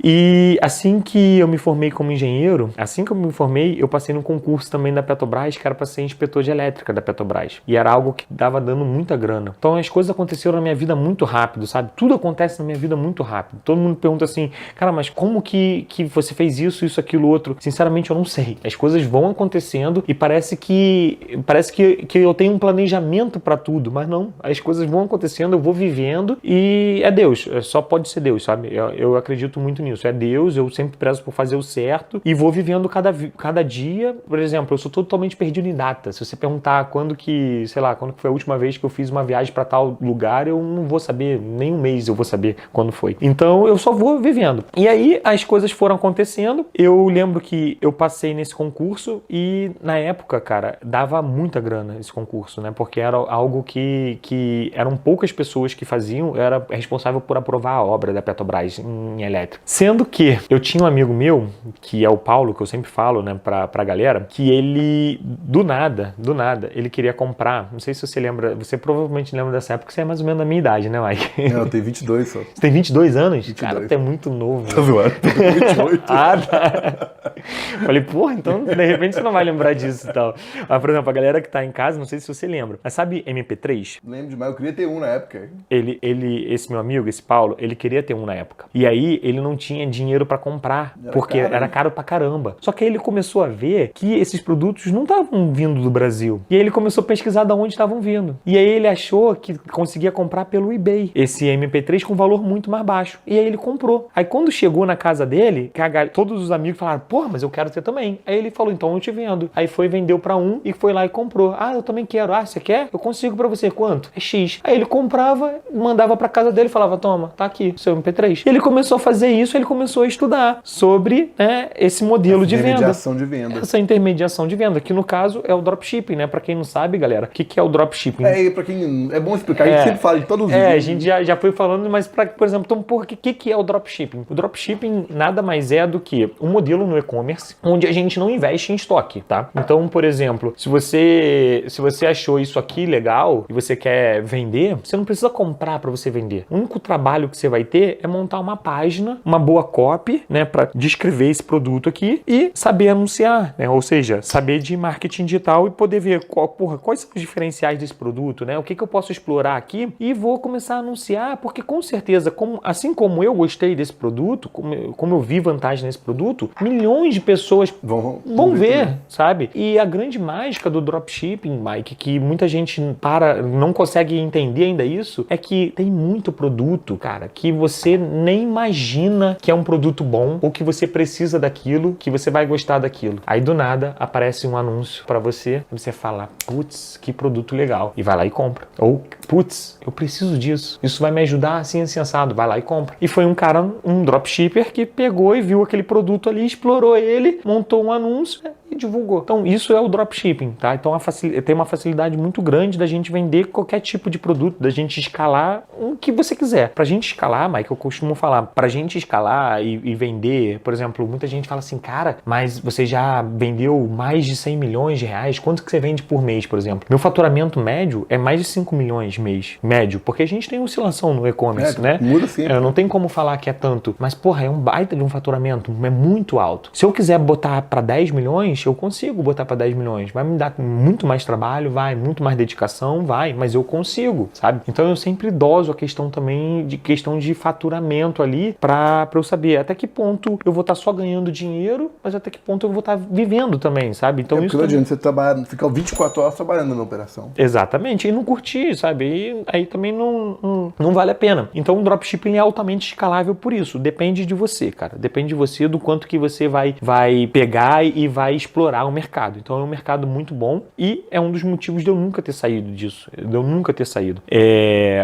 E assim que eu me formei como engenheiro, eu passei num concurso também da Petrobras, que era para ser inspetor de elétrica da Petrobras. E era algo que dava dando muita grana. Então as coisas aconteceram na minha vida muito rápido, sabe? Tudo acontece na minha vida muito rápido. Todo mundo pergunta assim, cara, mas como que você fez isso, aquilo, outro? Sinceramente, eu não sei. As coisas vão acontecendo e parece que eu tenho um planejamento para tudo, mas não. As coisas vão acontecendo, eu vou vivendo e é Deus. Só pode ser Deus, sabe? Eu acredito muito nisso. É Deus, eu sempre prezo por fazer o certo e vou vivendo cada dia. Por exemplo, eu sou totalmente perdido em data. Se você perguntar quando que foi a última vez que eu fiz uma viagem para tal lugar, eu não vou saber, nem um mês eu vou saber quando foi. Então, eu só vou vivendo. E aí, as coisas foram acontecendo. Eu lembro que eu passei nesse concurso e, na época, cara, dava muita grana esse concurso, né? Porque era algo que eram poucas pessoas que faziam, eu era responsável por aprovar a obra da Petrobras em elétrica. Sendo que eu tinha um amigo meu, que é o Paulo, que eu sempre falo, né, pra galera, que ele, do nada, ele queria comprar, não sei se você lembra, você provavelmente lembra dessa época, você é mais ou menos da minha idade, né, Mike? Não, eu tenho 22 só. Você tem 22 anos? 22. Cara, tu é muito novo. Tá zoando? Eu tenho 28. Ah, tá. Falei, porra, então de repente você não vai lembrar disso e tal. Mas, por exemplo, a galera que tá em casa, não sei se você lembra, mas sabe MP3? Lembro demais, eu queria ter um na época. Esse meu amigo, esse Paulo, ele queria ter um na época. E aí ele não tinha dinheiro pra comprar, porque era caro pra caramba. Só que aí ele começou a ver que esses produtos não estavam vindo do Brasil. E aí ele começou a pesquisar de onde estavam vindo. E aí ele achou que conseguia comprar pelo eBay esse MP3 com valor muito mais baixo. E aí ele comprou. Aí quando chegou na casa dele, todos os amigos falaram, porra, mas eu quero ter também. Aí ele falou, então eu te vendo. Aí vendeu pra um e foi lá e comprou. Ah, eu também quero. Ah, você quer? Eu consigo pra você. Quanto? É X. Aí ele comprava, mandava pra casa dele e falava, toma, tá aqui, seu MP3. E ele começou a fazer isso, ele começou a estudar sobre, né, esse modelo de venda. Intermediação de venda. Essa intermediação de venda, que no caso é o dropshipping, né? Pra quem não sabe, galera, o que é o dropshipping? E pra quem... É bom explicar, a gente sempre fala de todos os vídeos. A gente já foi falando, mas por exemplo, então, porra, o que é o dropshipping? O dropshipping nada mais é do que um modelo no e-commerce onde a gente não investe em estoque, tá? Então, por exemplo, se você achou isso aqui legal e você quer vender, você não precisa comprar para você vender. O único trabalho que você vai ter é montar uma página, uma boa copy, né, para descrever esse produto aqui e saber anunciar, né? Ou seja, saber de marketing digital e poder ver quais são os diferenciais desse produto, né? O que eu posso explorar aqui e vou começar a anunciar, porque com certeza, assim como eu gostei desse produto, como eu vi vantagem nesse produto, milhões de pessoas vão ver, sabe? E a grande mágica do dropshipping, Mike, que muita gente não consegue entender ainda isso, é que tem muito produto, cara, que você nem imagina que é um produto bom ou que você precisa daquilo, que você vai gostar daquilo. Aí do nada aparece um anúncio pra você e você fala, putz, que produto legal. E vai lá e compra. Ou, putz, eu preciso disso. Isso vai me ajudar assim, assado. Vai lá e compra. E foi um dropshipper que pegou e viu aquele produto ali, explorou ele, montou um anúncio e divulgou. Então isso é o dropshipping, tá? Então tem uma facilidade muito grande da gente vender qualquer tipo de produto, da gente escalar o que você quiser. Pra gente escalar, Mike, eu costumo falar, pra gente escalar e vender, por exemplo, muita gente fala assim, cara, mas você já vendeu mais de 100 milhões de reais, quanto que você vende por mês, por exemplo? Meu faturamento médio é mais de 5 milhões mês, médio, porque a gente tem oscilação no e-commerce, né? Muda sempre. Não tem como falar que é tanto, mas porra, é um baita de um faturamento, é muito alto. Se eu quiser botar pra 10 milhões, eu consigo botar pra 10 milhões. Vai me dar muito mais trabalho, muito mais dedicação, mas eu consigo, sabe? Então eu sempre doso a questão também de faturamento ali pra eu saber até que ponto eu vou estar só ganhando dinheiro, mas até que ponto eu vou estar vivendo também, sabe? Então porque não adianta você trabalhar, ficar 24 horas trabalhando na operação. Exatamente, e não curtir, sabe? E aí também não vale a pena. Então o dropshipping é altamente escalável por isso. Depende de você, cara. Depende de você, do quanto que você vai pegar e vai explorar o mercado. Então é um mercado muito bom e é um dos motivos de eu nunca ter saído disso.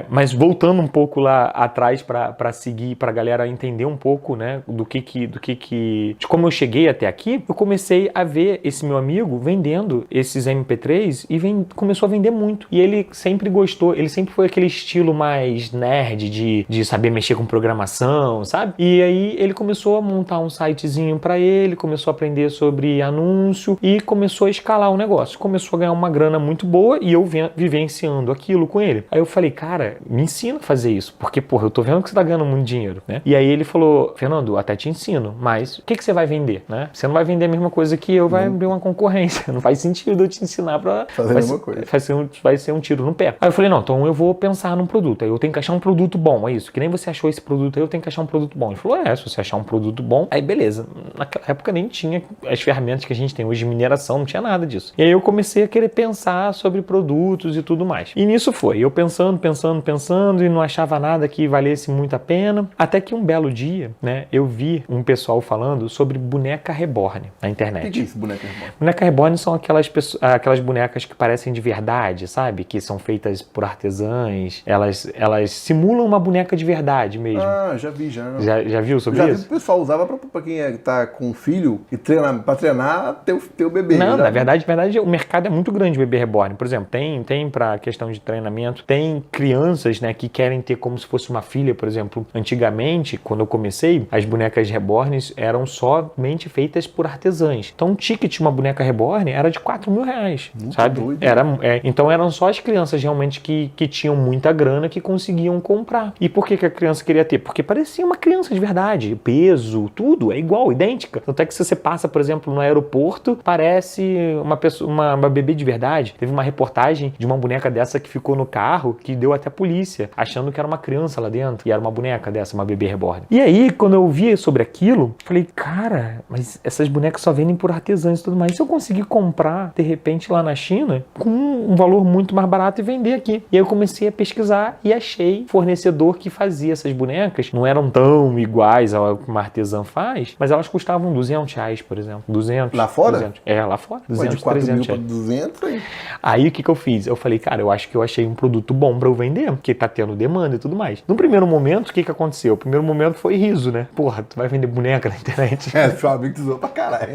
Mas voltando um pouco lá atrás para seguir, pra galera entender um pouco, né, de como eu cheguei até aqui, eu comecei a ver esse meu amigo vendendo esses MP3 e começou a vender muito. E ele sempre gostou, ele sempre foi aquele estilo mais nerd de saber mexer com programação, sabe? E aí ele começou a montar um sitezinho para ele, começou a aprender sobre anúncios, anúncio e começou a escalar o negócio. Começou a ganhar uma grana muito boa e eu vivenciando aquilo com ele. Aí eu falei, cara, me ensina a fazer isso, porque, porra, eu tô vendo que você tá ganhando muito dinheiro, né? E aí ele falou, Fernando, até te ensino, mas o que você vai vender, né? Você não vai vender a mesma coisa que eu, vai abrir uma concorrência. Não faz sentido eu te ensinar pra fazer a mesma coisa. Vai ser um tiro no pé. Aí eu falei, não, então eu vou pensar num produto. Aí eu tenho que achar um produto bom, é isso. Que nem você achou esse produto aí, eu tenho que achar um produto bom. Ele falou, se você achar um produto bom, aí beleza. Naquela época nem tinha as ferramentas que a gente tem hoje de mineração, não tinha nada disso. E aí eu comecei a querer pensar sobre produtos e tudo mais. E nisso foi, eu pensando e não achava nada que valesse muito a pena. Até que um belo dia, né, eu vi um pessoal falando sobre boneca reborn na internet. O que é isso, boneca reborn? Boneca reborn são aquelas bonecas que parecem de verdade, sabe? Que são feitas por artesãs. Elas simulam uma boneca de verdade mesmo. Ah, já vi, já. Já viu sobre Já isso? vi que o pessoal usava pra quem tá com filho e pra treinar ter o bebê. Não, na verdade, o mercado é muito grande de bebê reborn. Por exemplo, tem para questão de treinamento, tem crianças, né, que querem ter como se fosse uma filha, por exemplo. Antigamente, quando eu comecei, as bonecas reborns eram somente feitas por artesãs. Então, um ticket de uma boneca reborn era de R$4.000, sabe? Doido. Então, eram só as crianças realmente que tinham muita grana que conseguiam comprar. E por que a criança queria ter? Porque parecia uma criança de verdade. Peso, tudo é igual, idêntica. Tanto é que se você passa, por exemplo, no aeroporto, parece uma bebê de verdade. Teve uma reportagem de uma boneca dessa que ficou no carro, que deu até a polícia, achando que era uma criança lá dentro. E era uma boneca dessa, uma bebê reborn. E aí, quando eu vi sobre aquilo, falei, cara, mas essas bonecas só vendem por artesãos e tudo mais. Se eu conseguir comprar, de repente, lá na China, com um valor muito mais barato e vender aqui. E aí eu comecei a pesquisar e achei fornecedor que fazia essas bonecas. Não eram tão iguais ao que uma artesã faz, mas elas custavam R$200, por exemplo. 200. Lá fora? 200. Lá fora. 200, de 4 mil 300. para 200 aí. Aí o que eu fiz? Eu falei, cara, eu acho que eu achei um produto bom pra eu vender, porque tá tendo demanda e tudo mais. No primeiro momento, o que aconteceu? O primeiro momento foi riso, né? Porra, tu vai vender boneca na internet? Seu amigo te zoou pra caralho.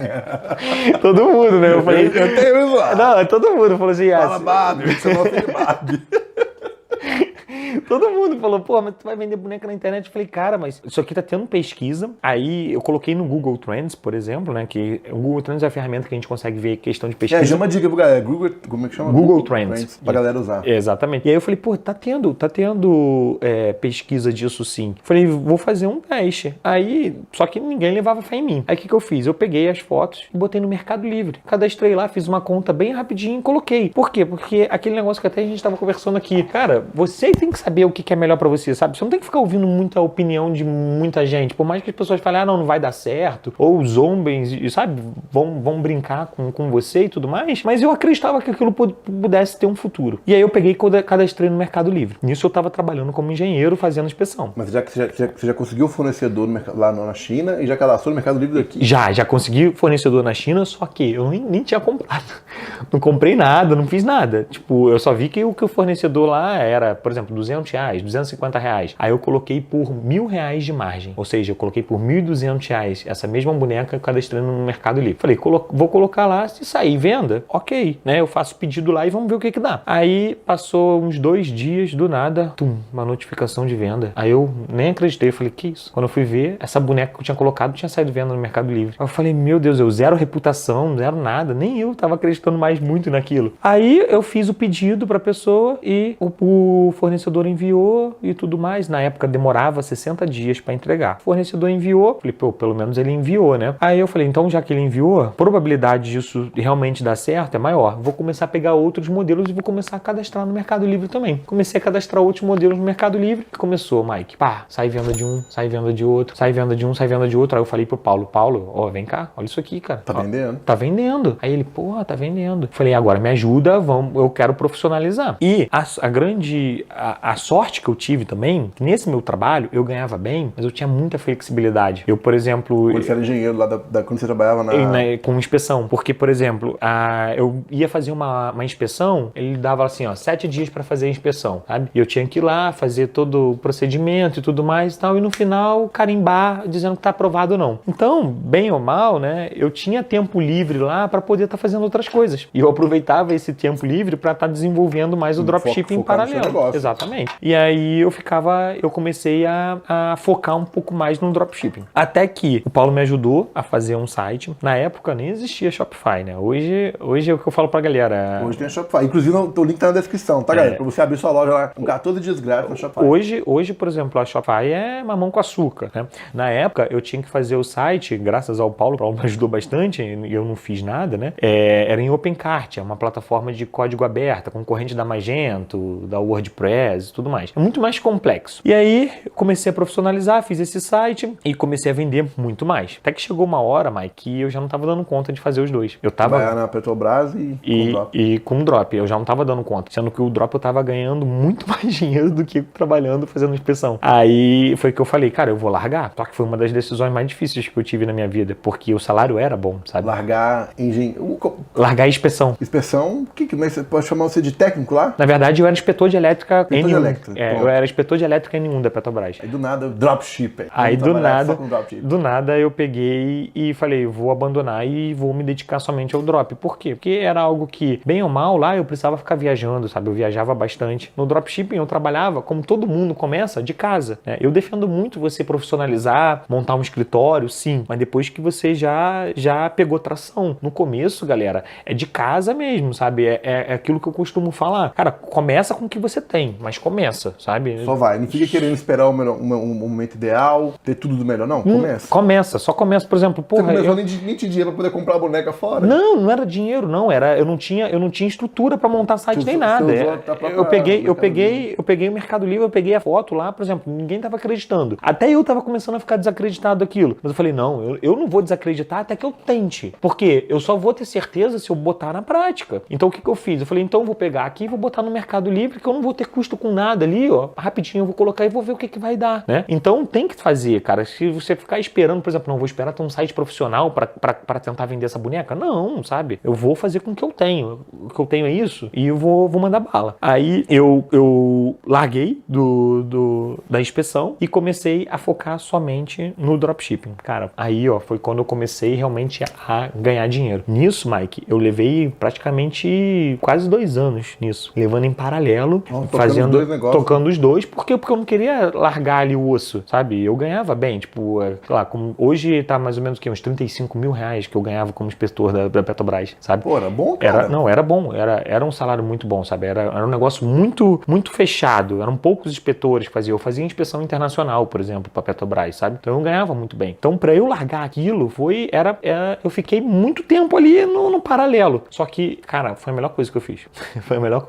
Todo mundo, né? Eu falei... Eu tenho isso lá. Não, todo mundo falou assim... Fala Barbie, você não tem Barbie. Todo mundo falou, pô, mas tu vai vender boneca na internet? Eu falei, cara, mas isso aqui tá tendo pesquisa. Aí eu coloquei no Google Trends, por exemplo, né? Que o Google Trends é a ferramenta que a gente consegue ver questão de pesquisa. Já uma dica pro galera. Como é que chama? Google Trends. Pra galera usar. Exatamente. E aí eu falei, pô, tá tendo pesquisa disso sim. Falei, vou fazer um teste. Aí, só que ninguém levava fé em mim. Aí o que eu fiz? Eu peguei as fotos e botei no Mercado Livre. Cadastrei lá, fiz uma conta bem rapidinho e coloquei. Por quê? Porque aquele negócio que até a gente tava conversando aqui, cara, você tem que saber o que é melhor pra você, sabe? Você não tem que ficar ouvindo muita opinião de muita gente. Por mais que as pessoas falem, não vai dar certo, ou zombem, sabe? Vão brincar com você e tudo mais. Mas eu acreditava que aquilo pudesse ter um futuro. E aí eu peguei e cadastrei no Mercado Livre. Nisso eu tava trabalhando como engenheiro, fazendo inspeção. Mas você já conseguiu fornecedor lá na China e já cadastrou no Mercado Livre daqui? Já consegui fornecedor na China, só que eu nem tinha comprado. Não comprei nada, não fiz nada. Tipo, eu só vi que o fornecedor lá era, por exemplo, R$200, R$250. Aí eu coloquei por R$1.000 de margem. Ou seja, eu coloquei por R$1.200 essa mesma boneca cadastrando no Mercado Livre. Falei, vou colocar lá, se sair venda, ok, né? Eu faço pedido lá e vamos ver o que dá. Aí passou uns 2 dias, do nada, uma notificação de venda. Aí eu nem acreditei, eu falei, que isso? Quando eu fui ver, essa boneca que eu tinha colocado tinha saído venda no Mercado Livre. Aí eu falei, meu Deus, eu zero reputação, zero nada, nem eu tava acreditando mais muito naquilo. Aí eu fiz o pedido pra pessoa e o fornecedor enviou e tudo mais. Na época demorava 60 dias para entregar. O fornecedor enviou, falei, pô, pelo menos ele enviou, né? Aí eu falei, então já que ele enviou, a probabilidade disso realmente dar certo é maior. Vou começar a pegar outros modelos e vou começar a cadastrar no Mercado Livre também. Comecei a cadastrar outros modelos no Mercado Livre e começou, Mike, pá, sai venda de um, sai venda de outro, sai venda de um, sai venda de outro. Aí eu falei pro Paulo, ó, vem cá, olha isso aqui, cara. Tá vendendo? Tá vendendo. Aí ele, porra, tá vendendo. Falei, agora me ajuda, eu quero profissionalizar. E a sorte que eu tive também, que nesse meu trabalho eu ganhava bem, mas eu tinha muita flexibilidade. Eu, por exemplo... Quando você era engenheiro lá quando você trabalhava com inspeção. Porque, por exemplo, eu ia fazer uma inspeção, ele dava assim, 7 dias para fazer a inspeção, sabe? E eu tinha que ir lá, fazer todo o procedimento e tudo mais e tal, e no final carimbar dizendo que tá aprovado ou não. Então, bem ou mal, né, eu tinha tempo livre lá para poder estar fazendo outras coisas. E eu aproveitava esse tempo livre para estar desenvolvendo mais o dropshipping em paralelo. Exatamente. E aí eu comecei a focar um pouco mais no dropshipping. Até que o Paulo me ajudou a fazer um site. Na época nem existia Shopify, né? Hoje é o que eu falo pra galera. Hoje tem a Shopify. Inclusive, o link tá na descrição, tá, galera? Pra você abrir sua loja lá com 14 dias grátis no Shopify. Hoje, por exemplo, a Shopify é mamão com açúcar, né? Na época, eu tinha que fazer o site, graças ao Paulo me ajudou bastante, e eu não fiz nada, né? Era em OpenCart, é uma plataforma de código aberta, concorrente da Magento, da WordPress e tudo mais. É muito mais complexo. E aí, eu comecei a profissionalizar, fiz esse site e comecei a vender muito mais. Até que chegou uma hora, Mike, que eu já não estava dando conta de fazer os dois. Eu tava Trabalhar na Petrobras e com drop. Eu já não estava dando conta. Sendo que o drop eu estava ganhando muito mais dinheiro do que trabalhando fazendo inspeção. Aí foi que eu falei, cara, eu vou largar. Só que foi uma das decisões mais difíceis que eu tive na minha vida, porque o salário era bom, sabe? Largar Largar a inspeção. Inspeção? Mas você pode chamar você de técnico lá? Na verdade, eu era inspetor de elétrica Inspetor de elétrica, eu era inspetor de elétrica em nenhum da Petrobras. Aí do nada, dropshipper. Aí do nada eu peguei e falei, vou abandonar e vou me dedicar somente ao drop. Por quê? Porque era algo que, bem ou mal, lá eu precisava ficar viajando, sabe? Eu viajava bastante. No dropshipping eu trabalhava, como todo mundo começa, de casa, né? Eu defendo muito você profissionalizar, montar um escritório, sim, mas depois que você já pegou tração. No começo, galera, é de casa mesmo, sabe? É aquilo que eu costumo falar. Cara, começa com o que você tem, mas começa, sabe? Só vai. Não fica querendo esperar um momento ideal, ter tudo do melhor. Não, começa. Só começa, por exemplo, porra... Você começou nem tinha dinheiro pra poder comprar a boneca fora? Não era dinheiro, não. Eu não tinha estrutura pra montar site nem nada. Eu peguei o Mercado Livre, eu peguei a foto lá, por exemplo, ninguém tava acreditando. Até eu tava começando a ficar desacreditado daquilo. Mas eu falei, não, eu não vou desacreditar até que eu tente. Porque eu só vou ter certeza se eu botar na prática. Então o que eu fiz? Eu falei, então eu vou pegar aqui e vou botar no Mercado Livre, que eu não vou ter custo com nada ali, ó. Rapidinho eu vou colocar e vou ver o que vai dar, né? Então tem que fazer, cara. Se você ficar esperando, por exemplo, não vou esperar ter um site profissional pra tentar vender essa boneca, não, sabe? Eu vou fazer com o que eu tenho. O que eu tenho é isso e eu vou mandar bala. Aí eu larguei da inspeção e comecei a focar somente no dropshipping. Cara, aí, ó, foi quando eu comecei realmente a ganhar dinheiro. Nisso, Mike, eu levei praticamente quase 2 anos nisso, levando em paralelo, tocando os dois, porque eu não queria largar ali o osso, sabe? Eu ganhava bem, tipo, sei lá, hoje tá mais ou menos uns 35 mil reais que eu ganhava como inspetor da Petrobras, sabe? Pô, era bom, cara? Era bom, era um salário muito bom, sabe? Era um negócio muito, muito fechado, eram poucos inspetores que faziam. Eu fazia inspeção internacional, por exemplo, pra Petrobras, sabe? Então eu ganhava muito bem. Então pra eu largar aquilo, eu fiquei muito tempo ali no paralelo. Só que, cara, foi a melhor coisa que eu fiz. Foi a melhor coisa.